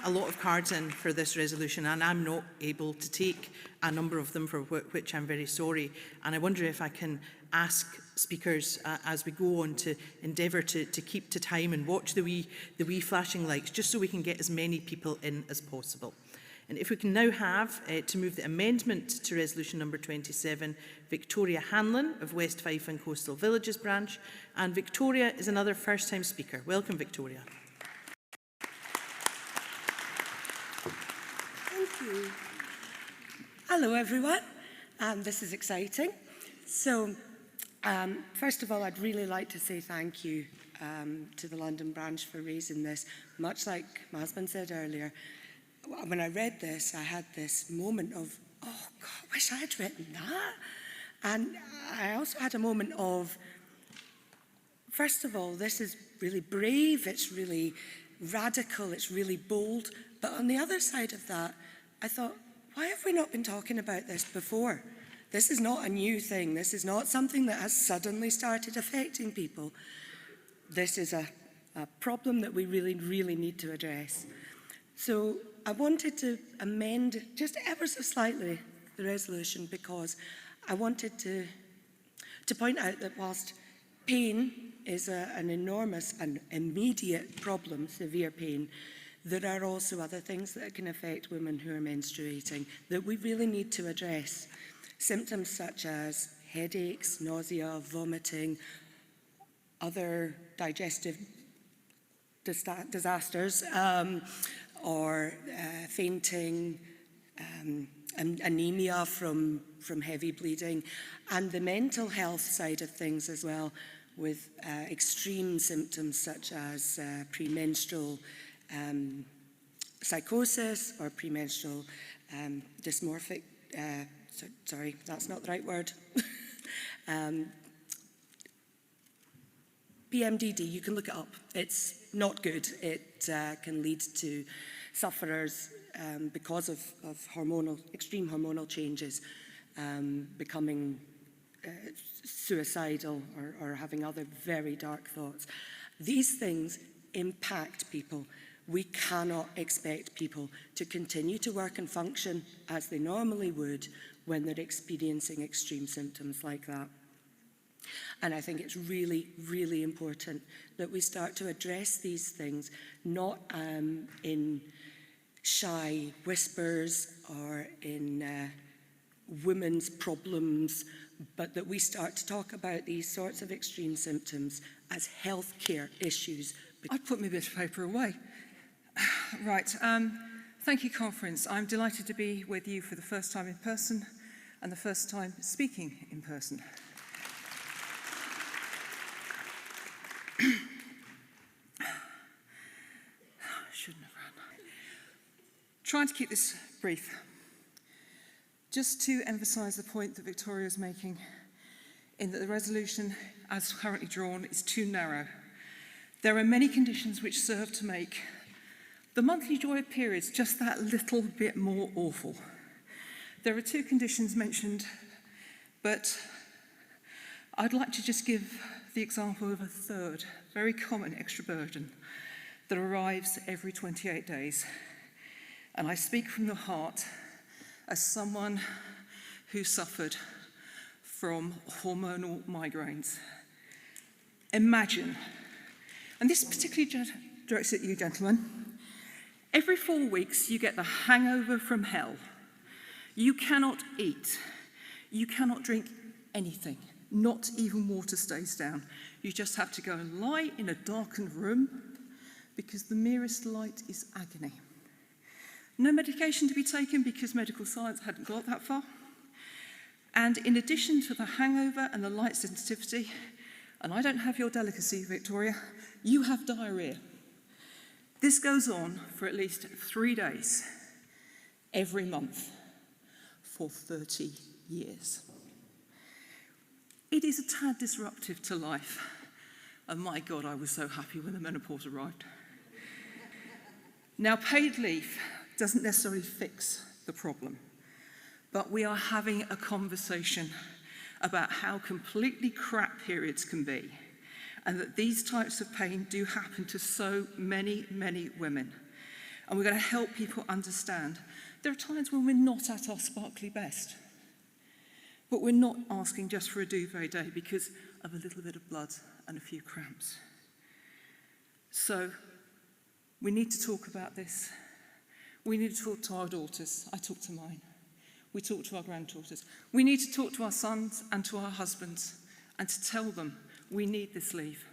a lot of cards in for this resolution, and I'm not able to take a number of them, for which I'm very sorry. And I wonder if I can ask speakers as we go on to endeavour to keep to time and watch the wee flashing lights, just so we can get as many people in as possible. And if we can now have to move the amendment to resolution number 27, Victoria Hanlon of West Fife and Coastal Villages branch. And Victoria is another first-time speaker. Welcome, Victoria. Thank you. Hello, everyone. This is exciting. So, first of all, I'd really like to say thank you to the London branch for raising this. Much like my husband said earlier, when I read this, I had this moment of, oh God, I wish I had written that. And I also had a moment of, first of all, this is really brave, it's really radical, it's really bold. But on the other side of that, I thought, why have we not been talking about this before? This is not a new thing. This is not something that has suddenly started affecting people. This is a problem that we really, really need to address. So I wanted to amend just ever so slightly the resolution because I wanted to point out that whilst pain is an enormous and immediate problem, severe pain, there are also other things that can affect women who are menstruating that we really need to address. Symptoms such as headaches, nausea, vomiting, other digestive disasters, or fainting, anemia from heavy bleeding, and the mental health side of things as well, with extreme symptoms such as premenstrual psychosis or premenstrual dysmorphic, sorry, that's not the right word. PMDD, you can look it up. It's not good. It can lead to sufferers because of extreme hormonal changes becoming suicidal or having other very dark thoughts. These things impact people. We cannot expect people to continue to work and function as they normally would when they're experiencing extreme symptoms like that. And I think it's really, really important that we start to address these things, not in shy whispers or in women's problems, but that we start to talk about these sorts of extreme symptoms as healthcare issues. I'd put my bit of paper away. Right, thank you, conference. I'm delighted to be with you for the first time in person and the first time speaking in person. Shouldn't have run. Trying to keep this brief. Just to emphasise the point that Victoria is making, in that the resolution, as currently drawn, is too narrow. There are many conditions which serve to make the monthly joy of periods just that little bit more awful. There are two conditions mentioned, but I'd like to just give the example of a third, very common extra burden that arrives every 28 days. And I speak from the heart as someone who suffered from hormonal migraines. Imagine, and this particularly directs at you, gentlemen, every 4 weeks you get the hangover from hell. You cannot eat, you cannot drink anything, not even water stays down. You just have to go and lie in a darkened room because the merest light is agony. No medication to be taken because medical science hadn't got that far. And in addition to the hangover and the light sensitivity, and I don't have your delicacy, Victoria, you have diarrhea. This goes on for at least 3 days, every month, for 30 years. It is a tad disruptive to life, and my God, I was so happy when the menopause arrived. Now, paid leave doesn't necessarily fix the problem, but we are having a conversation about how completely crap periods can be, and that these types of pain do happen to so many, many women. and we're going to help people understand. There are times when we're not at our sparkly best, but we're not asking just for a duvet day because of a little bit of blood and a few cramps. So we need to talk about this. We need to talk to our daughters. I talk to mine. We talk to our granddaughters. We need to talk to our sons and to our husbands and to tell them we need this leave.